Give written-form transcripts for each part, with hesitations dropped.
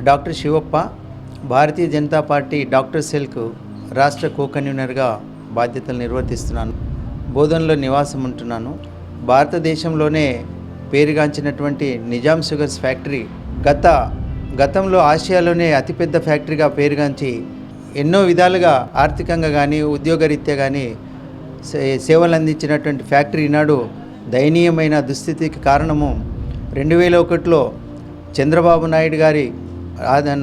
Doctor Shivappa, Bharatiya Janata party doctor సెల్కు రాష్ట్ర కన్వీనర్గా బాధ్యతలు నిర్వర్తిస్తున్నాను. బోధనలో నివాసం ఉంటున్నాను. భారతదేశంలోనే పేరుగాంచినటువంటి నిజాం షుగర్స్ ఫ్యాక్టరీ గతంలో ఆసియాలోనే అతిపెద్ద ఫ్యాక్టరీగా పేరుగాంచి ఎన్నో విధాలుగా ఆర్థికంగా కానీ ఉద్యోగరీత్యా కానీ సేవలు అందించినటువంటి ఫ్యాక్టరీ ఈనాడు దయనీయమైన దుస్థితికి కారణము 2001లో చంద్రబాబు నాయుడు గారి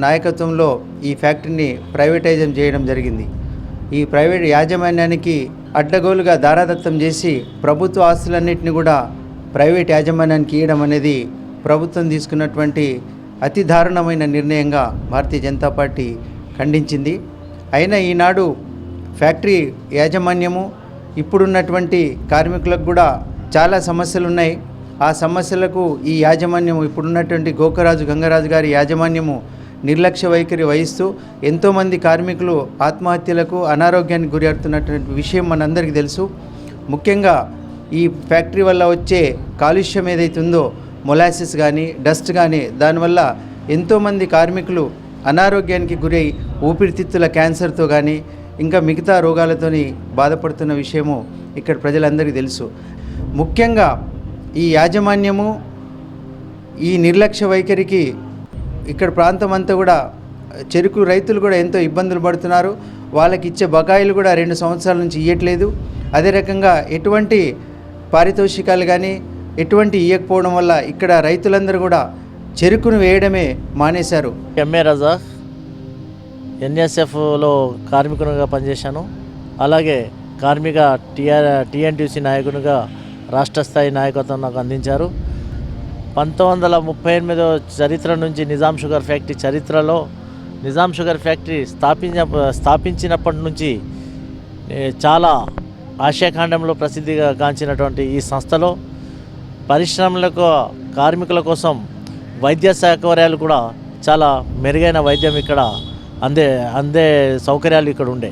నాయకత్వంలో ఈ ఫ్యాక్టరీని ప్రైవేటైజం చేయడం జరిగింది. ఈ ప్రైవేట్ యాజమాన్యానికి అడ్డగోలుగా దారాదత్తం చేసి ప్రభుత్వ ఆస్తులన్నింటినీ కూడా ప్రైవేట్ యాజమాన్యానికి ఇవ్వడం అనేది ప్రభుత్వం తీసుకున్నటువంటి అతి దారుణమైన నిర్ణయంగా భారతీయ జనతా పార్టీ ఖండించింది. అయినా ఈనాడు ఫ్యాక్టరీ యాజమాన్యము ఇప్పుడున్నటువంటి కార్మికులకు కూడా చాలా సమస్యలు ఉన్నాయి. ఆ సమస్యలకు ఈ యాజమాన్యము ఇప్పుడున్నటువంటి గోకరాజు గంగరాజు గారి యాజమాన్యము నిర్లక్ష్య వైఖరి వహిస్తూ ఎంతోమంది కార్మికులు ఆత్మహత్యలకు అనారోగ్యానికి గురి అవుతున్నటువంటి విషయం మనందరికీ తెలుసు. ముఖ్యంగా ఈ ఫ్యాక్టరీ వల్ల వచ్చే కాలుష్యం ఏదైతుందో మొలాసిస్ కానీ డస్ట్ కానీ దానివల్ల ఎంతోమంది కార్మికులు అనారోగ్యానికి గురై ఊపిరితిత్తుల క్యాన్సర్తో కానీ ఇంకా మిగతా రోగాలతోని బాధపడుతున్న విషయము ఇక్కడ ప్రజలందరికీ తెలుసు. ముఖ్యంగా ఈ యాజమాన్యము ఈ నిర్లక్ష్య వైఖరికి ఇక్కడ ప్రాంతం అంతా కూడా చెరుకు రైతులు కూడా ఎంతో ఇబ్బందులు పడుతున్నారు. వాళ్ళకి ఇచ్చే బకాయిలు కూడా 2 సంవత్సరాల నుంచి ఇవ్వట్లేదు. అదే రకంగా ఎటువంటి పారితోషికాలు కానీ ఎటువంటి ఇవ్వకపోవడం వల్ల ఇక్కడ రైతులందరూ కూడా చెరుకును వేయడమే మానేశారు. ఎంఏ రజాక్, ఎన్ఎస్ఎఫ్లో కార్మికునిగా పనిచేశాను. అలాగే కార్మిక టీఎన్టీసీ నాయకునిగా రాష్ట్ర స్థాయి నాయకత్వం నాకు అందించారు. 1938 చరిత్ర నుంచి నిజాం షుగర్ ఫ్యాక్టరీ చరిత్రలో నిజాం షుగర్ ఫ్యాక్టరీ స్థాపించినప్పటి నుంచి చాలా ఆసియాఖండంలో ప్రసిద్ధిగా గాంచినటువంటి ఈ సంస్థలో పరిశ్రమలకు కార్మికుల కోసం వైద్య సౌకర్యాలు కూడా చాలా మెరుగైన వైద్యం ఇక్కడ అందే సౌకర్యాలు ఇక్కడ ఉండే.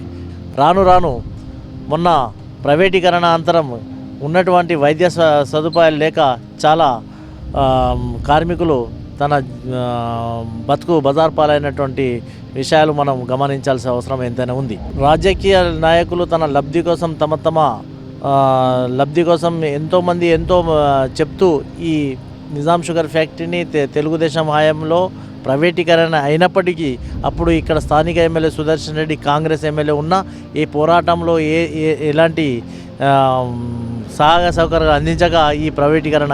రాను మొన్న ప్రైవేటీకరణ అంతరం ఉన్నటువంటి వైద్య సదుపాయాలు లేక చాలా కార్మికులు తన బతుకు బజార్పాలైనటువంటి విషయాలు మనం గమనించాల్సిన అవసరం ఎంతైనా ఉంది. రాజకీయ నాయకులు తన లబ్ధి కోసం తమ లబ్ధి కోసం ఎంతోమంది చెప్తూ ఈ నిజాం షుగర్ ఫ్యాక్టరీని తెలుగుదేశం హయాంలో ప్రైవేటీకరణ అయినప్పటికీ అప్పుడు ఇక్కడ స్థానిక ఎమ్మెల్యే సుదర్శన్ రెడ్డి కాంగ్రెస్ ఎమ్మెల్యే ఉన్న ఈ పోరాటంలో ఎలాంటి సహాయ సౌకర్యాలు అందించగా ఈ ప్రైవేటీకరణ